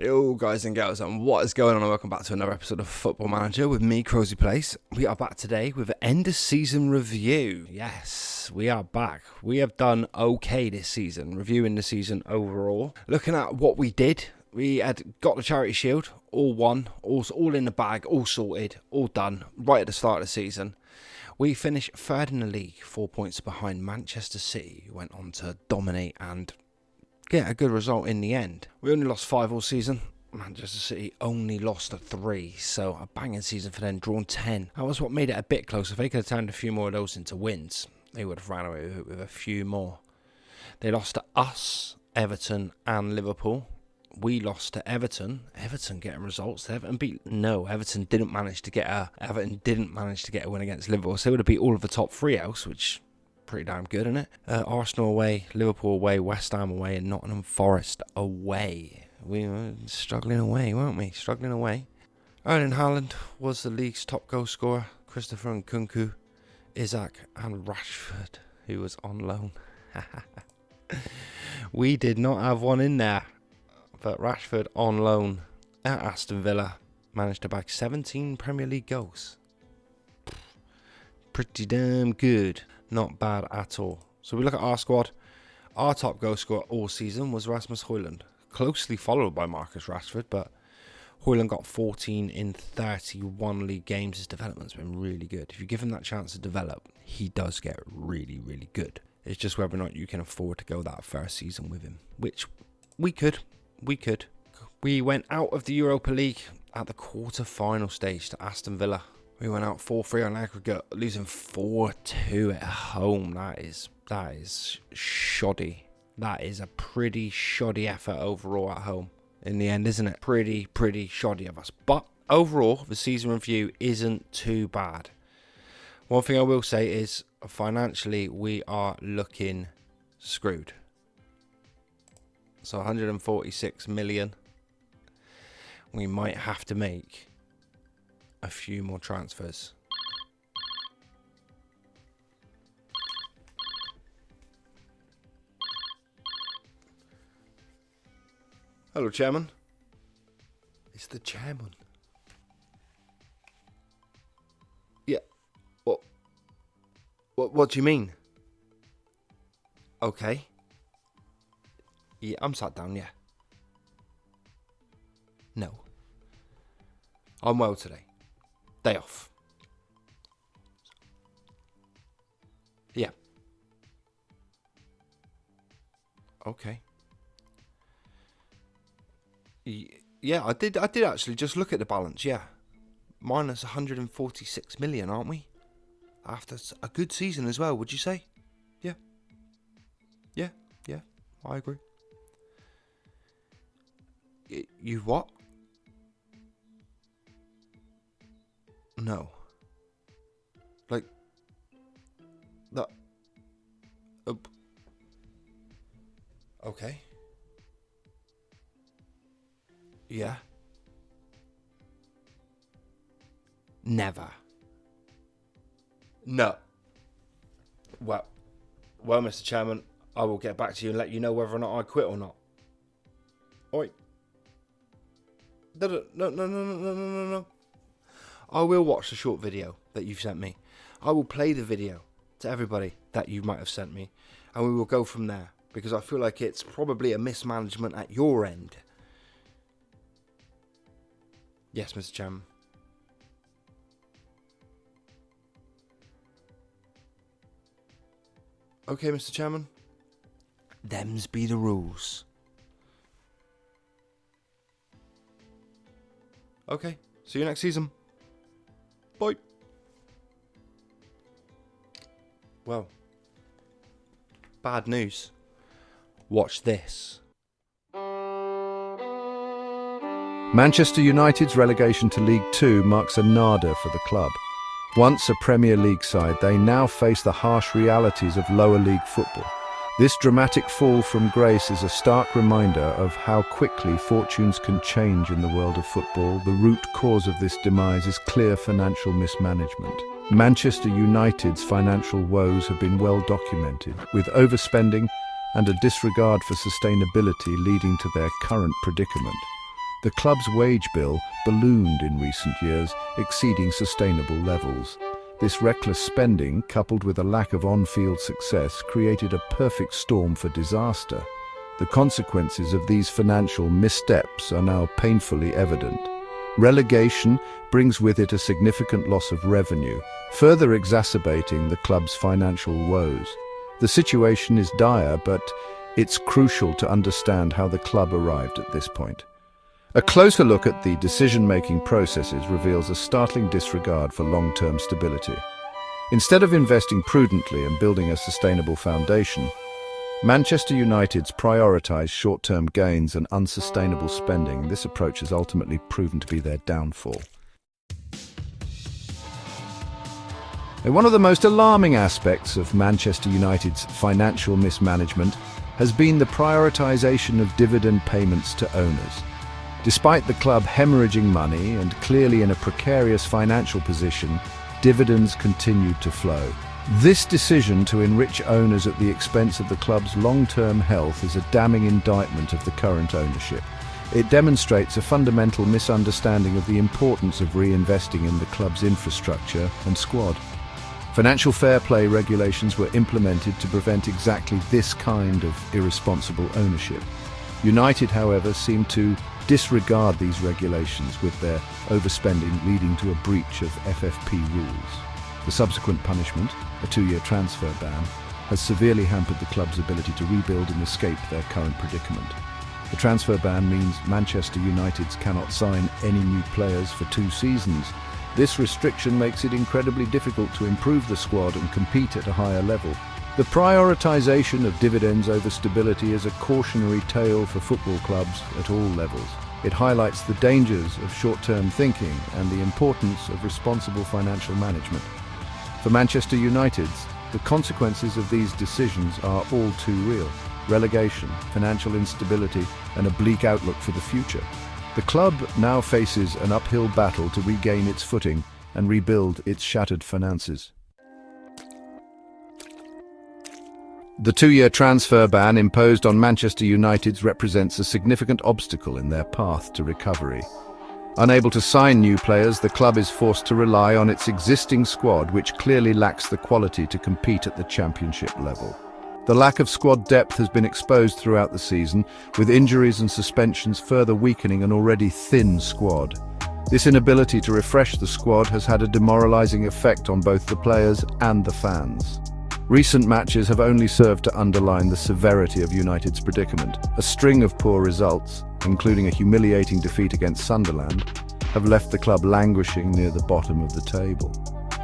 Hello guys and girls, and what is going on, and welcome back to another episode of Football Manager with me, Crozy Place. We are back today with an end of season review. Yes, we are back. We have done okay this season, reviewing the season overall. Looking at what we did, we had got the Charity Shield, all won, all in the bag, all sorted, all done, right at the start of the season. We finished third in the league, 4 points behind Manchester City, who went on to dominate and get a good result in the end. We only lost 5 all season. Manchester City only lost 3, so a banging season for them, drawn 10. That was what made it a bit closer. If they could have turned a few more of those into wins, they would have ran away with a few more. They lost to us, Everton and Liverpool. We lost to Everton. Everton getting results. Everton didn't manage to get a win against Liverpool. So they would have beat all of the top 3 else, which pretty damn good, isn't it? Arsenal away, Liverpool away, West Ham away, and Nottingham Forest away. We were struggling away, weren't we? Struggling away. Erling Haaland was the league's top goal scorer. Christopher Nkunku, Isaac, and Rashford, who was on loan. We did not have one in there, but Rashford on loan at Aston Villa managed to bag 17 Premier League goals. Pretty damn good. Not bad at all. So we look at our squad. Our top goal scorer all season was Rasmus Højlund, closely followed by Marcus Rashford, but Højlund got 14 in 31 league games. His development's been really good. If you give him that chance to develop, he does get really, really good. It's just whether or not you can afford to go that first season with him, which we could. We went out of the Europa League at the quarter-final stage to Aston Villa. We went out 4-3 on aggregate, losing 4-2 at home. That is shoddy. That is a pretty shoddy effort overall at home in the end, isn't it? Pretty shoddy of us. But overall, the season review isn't too bad. One thing I will say is, financially, we are looking screwed. So 146 million. We might have to make a few more transfers. Hello, Chairman. It's the Chairman. Yeah. What do you mean? Okay. Yeah, I'm sat down, yeah. No. I'm well today. Day off. Yeah. Okay. Yeah, I did actually just look at the balance, yeah. Minus 146 million, aren't we? After a good season as well, would you say? Yeah. Yeah, I agree. You what? No. Like that. Okay. Yeah. Never. No. Well, Mr. Chairman, I will get back to you and let you know whether or not I quit or not. Oi. No. I will watch the short video that you've sent me. I will play the video to everybody that you might have sent me, and we will go from there, because I feel like it's probably a mismanagement at your end. Yes, Mr. Chairman. Okay, Mr. Chairman. Them's be the rules. Okay, see you next season. Bye. Well, bad news. Watch this. Manchester United's relegation to League Two marks a nada for the club. Once a Premier League side, they now face the harsh realities of lower league football. This dramatic fall from grace is a stark reminder of how quickly fortunes can change in the world of football. The root cause of this demise is clear financial mismanagement. Manchester United's financial woes have been well documented, with overspending and a disregard for sustainability leading to their current predicament. The club's wage bill ballooned in recent years, exceeding sustainable levels. This reckless spending, coupled with a lack of on-field success, created a perfect storm for disaster. The consequences of these financial missteps are now painfully evident. Relegation brings with it a significant loss of revenue, further exacerbating the club's financial woes. The situation is dire, but it's crucial to understand how the club arrived at this point. A closer look at the decision-making processes reveals a startling disregard for long-term stability. Instead of investing prudently and building a sustainable foundation, Manchester United's prioritised short-term gains and unsustainable spending. This approach has ultimately proven to be their downfall. One of the most alarming aspects of Manchester United's financial mismanagement has been the prioritisation of dividend payments to owners. Despite the club hemorrhaging money and clearly in a precarious financial position, dividends continued to flow. This decision to enrich owners at the expense of the club's long-term health is a damning indictment of the current ownership. It demonstrates a fundamental misunderstanding of the importance of reinvesting in the club's infrastructure and squad. Financial fair play regulations were implemented to prevent exactly this kind of irresponsible ownership. United, however, seemed to disregard these regulations, with their overspending leading to a breach of FFP rules. The subsequent punishment, a 2-year transfer ban, has severely hampered the club's ability to rebuild and escape their current predicament. The transfer ban means Manchester United cannot sign any new players for 2 seasons. This restriction makes it incredibly difficult to improve the squad and compete at a higher level. The prioritisation of dividends over stability is a cautionary tale for football clubs at all levels. It highlights the dangers of short-term thinking and the importance of responsible financial management. For Manchester United, the consequences of these decisions are all too real. Relegation, financial instability, and a bleak outlook for the future. The club now faces an uphill battle to regain its footing and rebuild its shattered finances. The 2-year transfer ban imposed on Manchester United represents a significant obstacle in their path to recovery. Unable to sign new players, the club is forced to rely on its existing squad, which clearly lacks the quality to compete at the championship level. The lack of squad depth has been exposed throughout the season, with injuries and suspensions further weakening an already thin squad. This inability to refresh the squad has had a demoralising effect on both the players and the fans. Recent matches have only served to underline the severity of United's predicament. A string of poor results, including a humiliating defeat against Sunderland, have left the club languishing near the bottom of the table.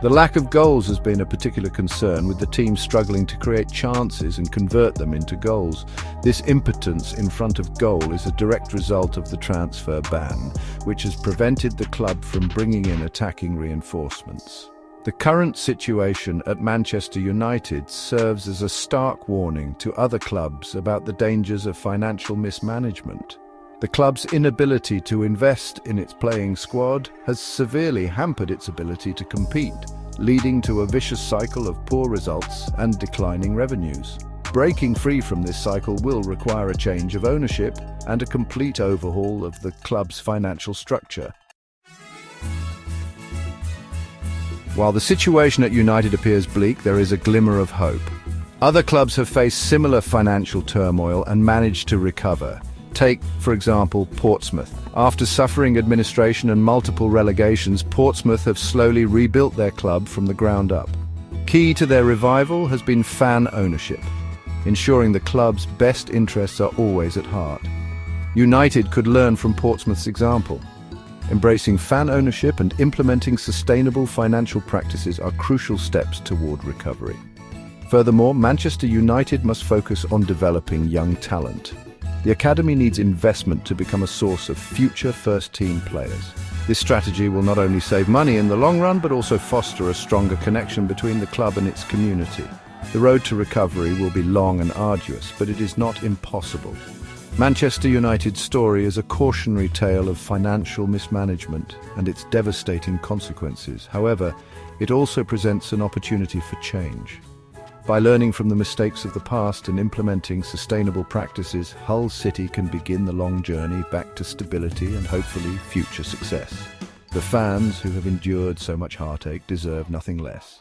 The lack of goals has been a particular concern, with the team struggling to create chances and convert them into goals. This impotence in front of goal is a direct result of the transfer ban, which has prevented the club from bringing in attacking reinforcements. The current situation at Manchester United serves as a stark warning to other clubs about the dangers of financial mismanagement. The club's inability to invest in its playing squad has severely hampered its ability to compete, leading to a vicious cycle of poor results and declining revenues. Breaking free from this cycle will require a change of ownership and a complete overhaul of the club's financial structure. While the situation at United appears bleak, there is a glimmer of hope. Other clubs have faced similar financial turmoil and managed to recover. Take, for example, Portsmouth. After suffering administration and multiple relegations, Portsmouth have slowly rebuilt their club from the ground up. Key to their revival has been fan ownership, ensuring the club's best interests are always at heart. United could learn from Portsmouth's example. Embracing fan ownership and implementing sustainable financial practices are crucial steps toward recovery. Furthermore, Manchester United must focus on developing young talent. The academy needs investment to become a source of future first-team players. This strategy will not only save money in the long run, but also foster a stronger connection between the club and its community. The road to recovery will be long and arduous, but it is not impossible. Manchester United's story is a cautionary tale of financial mismanagement and its devastating consequences. However, it also presents an opportunity for change. By learning from the mistakes of the past and implementing sustainable practices, Hull City can begin the long journey back to stability and hopefully future success. The fans who have endured so much heartache deserve nothing less.